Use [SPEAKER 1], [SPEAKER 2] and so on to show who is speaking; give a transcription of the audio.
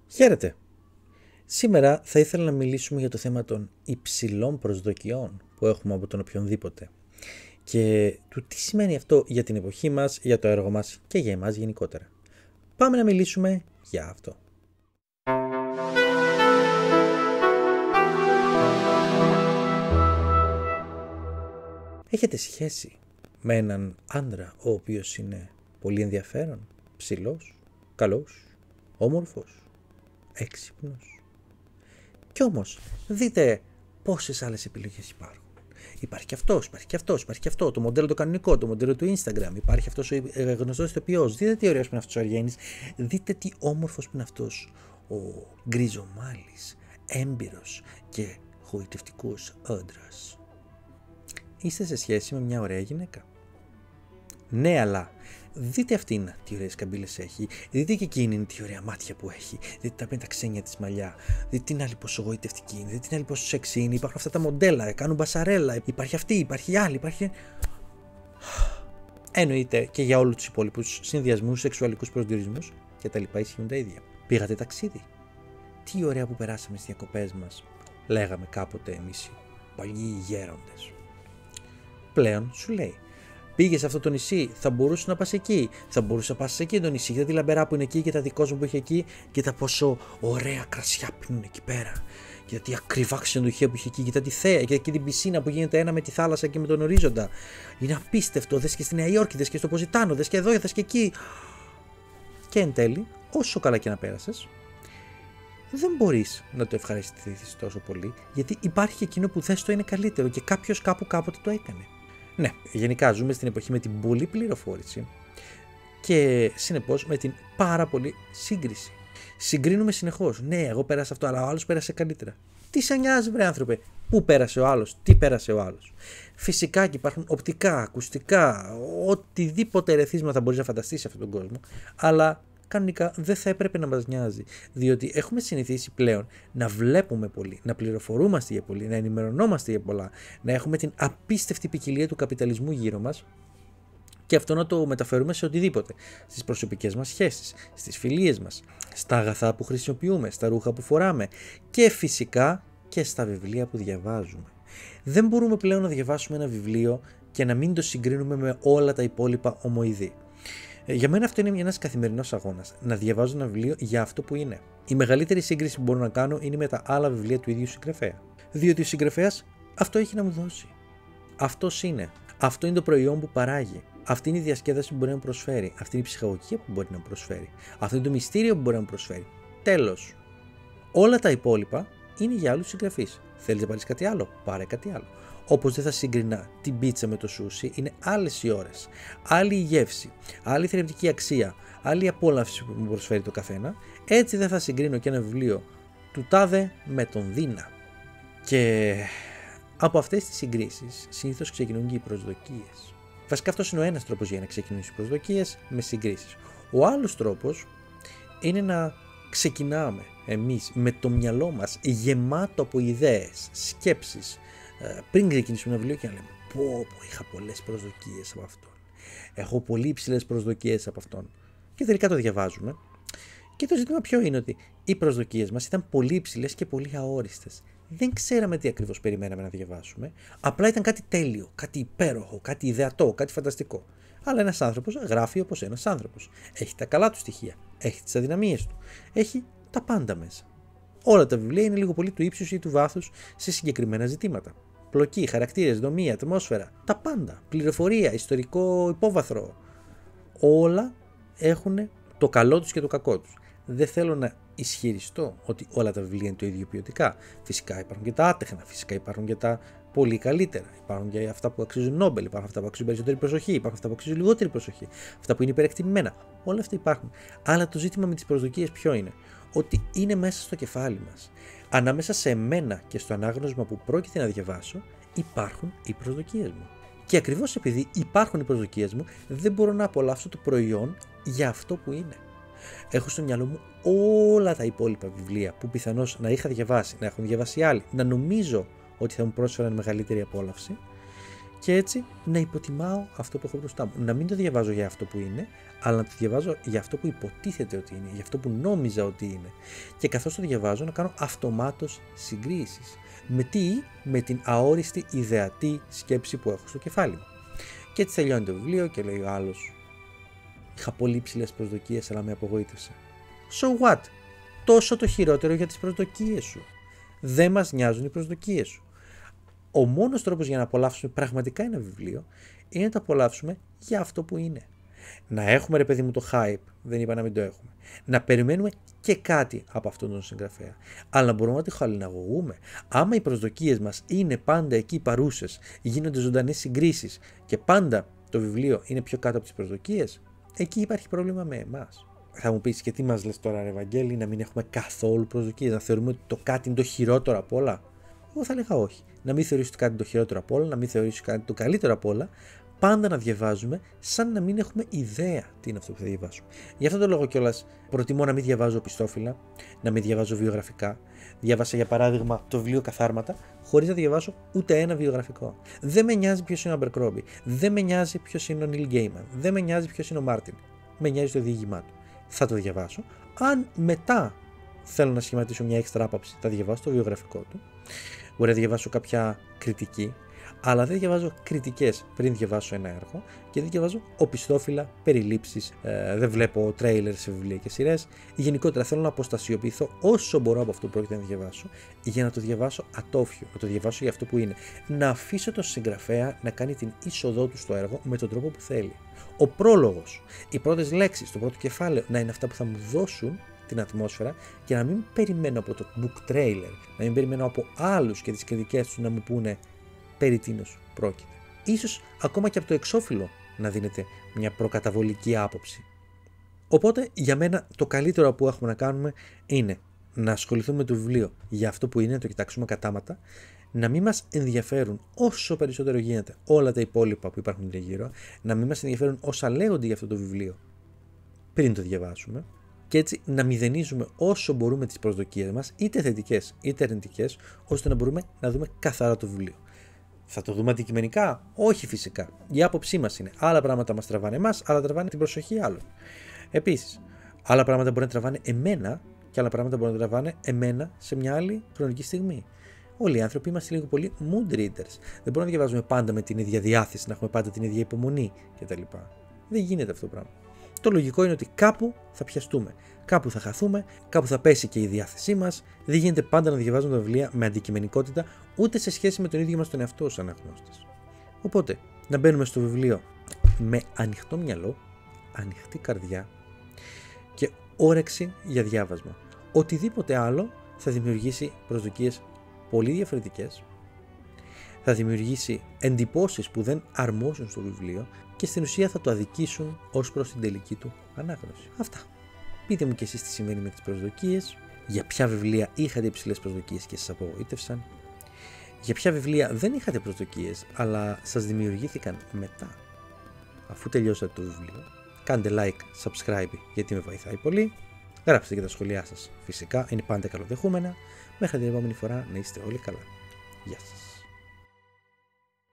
[SPEAKER 1] Χαίρετε! Σήμερα θα ήθελα να μιλήσουμε για το θέμα των υψηλών προσδοκιών που έχουμε από τον οποιονδήποτε και του τι σημαίνει αυτό για την εποχή μας, για το έργο μας και για εμάς γενικότερα. Πάμε να μιλήσουμε για αυτό. Έχετε σχέση με έναν άντρα ο οποίος είναι πολύ ενδιαφέρον, ψηλός, καλός, όμορφος, έξυπνος? Κι όμως δείτε πόσες άλλες επιλογές υπάρχουν. Υπάρχει και αυτός, υπάρχει και αυτός, υπάρχει και αυτό, το μοντέλο το κανονικό, το μοντέλο του Instagram, υπάρχει αυτός ο γνωστός ηθοποιός. Δείτε τι ωραίος που είναι αυτός ο Αργένης, δείτε τι όμορφος που είναι αυτός ο γκριζομάλης, έμπειρος και γοητευτικός άντρας. Είστε σε σχέση με μια ωραία γυναίκα? Ναι, αλλά δείτε αυτήν τι ωραίες καμπύλες έχει, δείτε και εκείνη τι ωραία μάτια που έχει, δείτε τα πέντα ξένια της μαλλιά, δείτε την άλλη πόσο γοητευτική είναι, δείτε την άλλη πόσο σεξι είναι, υπάρχουν αυτά τα μοντέλα, κάνουν μπασαρέλα, υπάρχει αυτή, υπάρχει άλλη, υπάρχει... Εννοείται και για όλους τους υπόλοιπους συνδυασμούς, σεξουαλικούς προσδιορισμούς και τα λοιπά ισχύουν τα ίδια. Πήγατε ταξίδι? Τι ωραία που περάσαμε στις διακοπές μας, λέγαμε κάποτε εμείς οι παλιοί γέροντες. Πλέον σου λέει, πήγε σε αυτό το νησί, θα μπορούσε να πας εκεί. Θα μπορούσε να πας σε εκεί το νησί. Κοίτα τη λαμπερά που είναι εκεί, κοίτα δικό μου που έχει εκεί, κοίτα πόσο ωραία κρασιά πίνουν εκεί πέρα. Κοίτα τι ακριβά ξενοδοχεία που έχει εκεί, κοίτα τη θέα, κοίτα και την πισίνα που γίνεται ένα με τη θάλασσα και με τον ορίζοντα. Είναι απίστευτο. Δες και στη Νέα Υόρκη, δες και στο Ποζιτάνο, δες και εδώ, δες και εκεί. Και εν τέλει, όσο καλά και να πέρασες, δεν μπορείς να το ευχαριστηθείς τόσο πολύ, γιατί υπάρχει και εκείνο που θες το είναι καλύτερο και κάποιος κάπου κάποτε το έκανε. Ναι, γενικά ζούμε στην εποχή με την πολλή πληροφόρηση και συνεπώς με την πάρα πολύ σύγκριση. Συγκρίνουμε συνεχώς. Ναι, εγώ πέρασα αυτό, αλλά ο άλλος πέρασε καλύτερα. Τι σε νοιάζει, βρε άνθρωπε, πού πέρασε ο άλλος, τι πέρασε ο άλλος? Φυσικά και υπάρχουν οπτικά, ακουστικά, οτιδήποτε ερεθίσματα μπορείς να φανταστείς σε αυτόν τον κόσμο, αλλά κανονικά δεν θα έπρεπε να μας νοιάζει, διότι έχουμε συνηθίσει πλέον να βλέπουμε πολύ, να πληροφορούμαστε για πολύ, να ενημερωνόμαστε για πολλά, να έχουμε την απίστευτη ποικιλία του καπιταλισμού γύρω μας και αυτό να το μεταφέρουμε σε οτιδήποτε, στις προσωπικές μας σχέσεις, στις φιλίες μας, στα αγαθά που χρησιμοποιούμε, στα ρούχα που φοράμε και φυσικά και στα βιβλία που διαβάζουμε. Δεν μπορούμε πλέον να διαβάσουμε ένα βιβλίο και να μην το συγκρίνουμε με όλα τα υπόλοιπα ομοειδή. Για μένα αυτό είναι ένας καθημερινός αγώνας. Να διαβάζω ένα βιβλίο για αυτό που είναι. Η μεγαλύτερη σύγκριση που μπορώ να κάνω είναι με τα άλλα βιβλία του ίδιου συγγραφέα. Διότι ο συγγραφέας αυτό έχει να μου δώσει. Αυτός είναι. Αυτό είναι το προϊόν που παράγει. Αυτή είναι η διασκέδαση που μπορεί να μου προσφέρει. Αυτή είναι η ψυχαγωγία που μπορεί να μου προσφέρει. Αυτό είναι το μυστήριο που μπορεί να μου προσφέρει. Τέλος. Όλα τα υπόλοιπα είναι για άλλους συγγραφείς. Θέλεις να πάρεις κάτι άλλο? Πάρε κάτι άλλο. Όπως δεν θα σύγκρινα την πίτσα με το σούσι, είναι άλλες οι ώρες, άλλη η γεύση, άλλη η θρεπτική αξία, άλλη η απόλαυση που μου προσφέρει το καθένα, έτσι δεν θα συγκρίνω και ένα βιβλίο του τάδε με τον Δίνα. Και από αυτές τις συγκρίσεις συνήθως ξεκινούν και οι προσδοκίες. Βασικά αυτός είναι ο ένας τρόπος για να ξεκινήσουν οι προσδοκίες, με συγκρίσεις. Ο άλλος τρόπος είναι να ξεκινάμε εμείς με το μυαλό μας γεμάτο από ιδέες, σκέψεις, πριν ξεκινήσουμε ένα βιβλίο και να λέμε πω είχα πολλές προσδοκίες από αυτόν, έχω πολύ υψηλές προσδοκίες από αυτόν, και τελικά το διαβάζουμε και το ζήτημα ποιο είναι? Ότι οι προσδοκίες μας ήταν πολύ υψηλές και πολύ αόριστες. Δεν ξέραμε τι ακριβώς περιμέναμε να διαβάσουμε, απλά ήταν κάτι τέλειο, κάτι υπέροχο, κάτι ιδεατό, κάτι φανταστικό. Αλλά ένας άνθρωπος γράφει όπως ένας άνθρωπος. Έχει τα καλά του στοιχεία, έχει τις αδυναμίες του, έχει τα πάντα μέσα. Όλα τα βιβλία είναι λίγο πολύ του ύψους ή του βάθους σε συγκεκριμένα ζητήματα. Πλοκή, χαρακτήρες, δομή, ατμόσφαιρα, τα πάντα. Πληροφορία, ιστορικό υπόβαθρο. Όλα έχουν το καλό τους και το κακό τους. Δεν θέλω να ισχυριστώ ότι όλα τα βιβλία είναι το ίδιο ποιοτικά. Φυσικά υπάρχουν και τα άτεχνα, φυσικά υπάρχουν και τα πολύ καλύτερα. Υπάρχουν και αυτά που αξίζουν Νόμπελ, υπάρχουν αυτά που αξίζουν περισσότερη προσοχή, υπάρχουν αυτά που αξίζουν λιγότερη προσοχή, αυτά που είναι υπερεκτιμημένα. Όλα αυτά υπάρχουν. Αλλά το ζήτημα με τις προσδοκίες ποιο είναι? Ότι είναι μέσα στο κεφάλι μας. Ανάμεσα σε μένα και στο ανάγνωσμα που πρόκειται να διαβάσω υπάρχουν οι προσδοκίες μου. Και ακριβώς επειδή υπάρχουν οι προσδοκίες μου, δεν μπορώ να απολαύσω το προϊόν για αυτό που είναι. Έχω στο μυαλό μου όλα τα υπόλοιπα βιβλία που πιθανώς να είχα διαβάσει, να έχουν διαβάσει άλλοι, να νομίζω ότι θα μου πρόσφεραν μεγαλύτερη απόλαυση Και έτσι να υποτιμάω αυτό που έχω μπροστά μου. Να μην το διαβάζω για αυτό που είναι, αλλά να το διαβάζω για αυτό που υποτίθεται ότι είναι, για αυτό που νόμιζα ότι είναι. Και καθώς το διαβάζω, να κάνω αυτομάτως συγκρίσεις. Με τι? Με την αόριστη ιδεατή σκέψη που έχω στο κεφάλι μου. Και έτσι τελειώνει το βιβλίο και λέει ο άλλος: είχα πολύ ψηλές προσδοκίες, αλλά με απογοήτευσε. So what? Τόσο το χειρότερο για τις προσδοκίες σου. Δεν μας νοιάζουν οι προσδοκίες σου. Ο μόνος τρόπος για να απολαύσουμε πραγματικά ένα βιβλίο είναι να το απολαύσουμε για αυτό που είναι. Να έχουμε, ρε παιδί μου, το hype, δεν είπα να μην το έχουμε. Να περιμένουμε και κάτι από αυτόν τον συγγραφέα. Αλλά να μπορούμε να τη χαλιναγωγούμε. Άμα οι προσδοκίες μας είναι πάντα εκεί παρούσες, γίνονται ζωντανές συγκρίσεις και πάντα το βιβλίο είναι πιο κάτω από τις προσδοκίες, εκεί υπάρχει πρόβλημα με εμάς. Θα μου πεις, και τι μας λες τώρα, ρε Βαγγέλη, να μην έχουμε καθόλου προσδοκίες, να θεωρούμε ότι το κάτι είναι το χειρότερο απ' όλα? Εγώ θα έλεγα όχι. Να μην θεωρήσεις ότι κάτι είναι το χειρότερο απ' όλα, να μην θεωρήσεις κάτι το καλύτερο απ' όλα. Πάντα να διαβάζουμε σαν να μην έχουμε ιδέα τι είναι αυτό που θα διαβάσουμε. Γι' αυτό το λόγο κιόλας προτιμώ να μην διαβάζω πιστόφυλλα, να μην διαβάζω βιογραφικά. Διάβασα για παράδειγμα το βιβλίο Καθάρματα, χωρίς να διαβάσω ούτε ένα βιογραφικό. Δεν με νοιάζει ποιος είναι ο Abercrombie, δεν με νοιάζει ποιος είναι ο Neil Gaiman, δεν με νοιάζει ποιος είναι ο Μάρτιν. Με νοιάζει το διήγημά του. Θα το διαβάσω. Αν μετά θέλω να σχηματίσω μια έξτρα άποψη, θα διαβάσω το βιογραφικό του. Μπορεί να διαβάσω κάποια κριτική, αλλά δεν διαβάζω κριτικές πριν διαβάσω ένα έργο και δεν διαβάζω οπισθόφυλλα, περιλήψεις, δεν βλέπω τρέιλερ σε βιβλία και σειρές. Γενικότερα θέλω να αποστασιοποιηθώ όσο μπορώ από αυτό που πρόκειται να διαβάσω για να το διαβάσω ατόφιο, να το διαβάσω για αυτό που είναι. Να αφήσω τον συγγραφέα να κάνει την είσοδό του στο έργο με τον τρόπο που θέλει. Ο πρόλογος, οι πρώτες λέξεις, το πρώτο κεφάλαιο να είναι αυτά που θα μου δώσουν την ατμόσφαιρα και να μην περιμένω από το book trailer, να μην περιμένω από άλλους και τις κριτικές τους να μου πούνε περί τίνος πρόκειται. Ίσως ακόμα και από το εξώφυλλο να δίνεται μια προκαταβολική άποψη. Οπότε για μένα το καλύτερο που έχουμε να κάνουμε είναι να ασχοληθούμε με το βιβλίο για αυτό που είναι, να το κοιτάξουμε κατάματα, να μην μας ενδιαφέρουν όσο περισσότερο γίνεται όλα τα υπόλοιπα που υπάρχουν γύρω, να μην μας ενδιαφέρουν όσα λέγονται για αυτό το βιβλίο πριν το διαβάσουμε, και έτσι να μηδενίζουμε όσο μπορούμε τις προσδοκίες μας, είτε θετικές είτε αρνητικές, ώστε να μπορούμε να δούμε καθαρά το βιβλίο. Θα το δούμε αντικειμενικά? Όχι, φυσικά. Η άποψή μας είναι. Άλλα πράγματα μας τραβάνε εμάς, άλλα τραβάνε την προσοχή άλλων. Επίσης, άλλα πράγματα μπορεί να τραβάνε εμένα και άλλα πράγματα μπορεί να τραβάνε εμένα σε μια άλλη χρονική στιγμή. Όλοι οι άνθρωποι είμαστε λίγο πολύ mood readers. Δεν μπορούμε να διαβάζουμε πάντα με την ίδια διάθεση, να έχουμε πάντα την ίδια υπομονή κτλ. Δεν γίνεται αυτό το πράγμα. Το λογικό είναι ότι κάπου θα πιαστούμε, κάπου θα χαθούμε, κάπου θα πέσει και η διάθεσή μας. Δεν γίνεται πάντα να διαβάζουμε τα βιβλία με αντικειμενικότητα, ούτε σε σχέση με τον ίδιο μας τον εαυτό ως αναγνώστης. Οπότε, να μπαίνουμε στο βιβλίο με ανοιχτό μυαλό, ανοιχτή καρδιά και όρεξη για διάβασμα. Οτιδήποτε άλλο θα δημιουργήσει προσδοκίες πολύ διαφορετικές, θα δημιουργήσει εντυπώσεις που δεν αρμόζουν στο βιβλίο και στην ουσία θα το αδικήσουν ως προς την τελική του ανάγνωση. Αυτά. Πείτε μου κι εσείς τι συμβαίνει με τις προσδοκίες, για ποια βιβλία είχατε υψηλές προσδοκίες και σας απογοήτευσαν, για ποια βιβλία δεν είχατε προσδοκίες αλλά σας δημιουργήθηκαν μετά, αφού τελειώσατε το βιβλίο. Κάντε like, subscribe γιατί με βοηθάει πολύ. Γράψτε και τα σχόλιά σας, φυσικά είναι πάντα καλοδεχούμενα. Μέχρι την επόμενη φορά να είστε όλοι καλά. Γεια σας.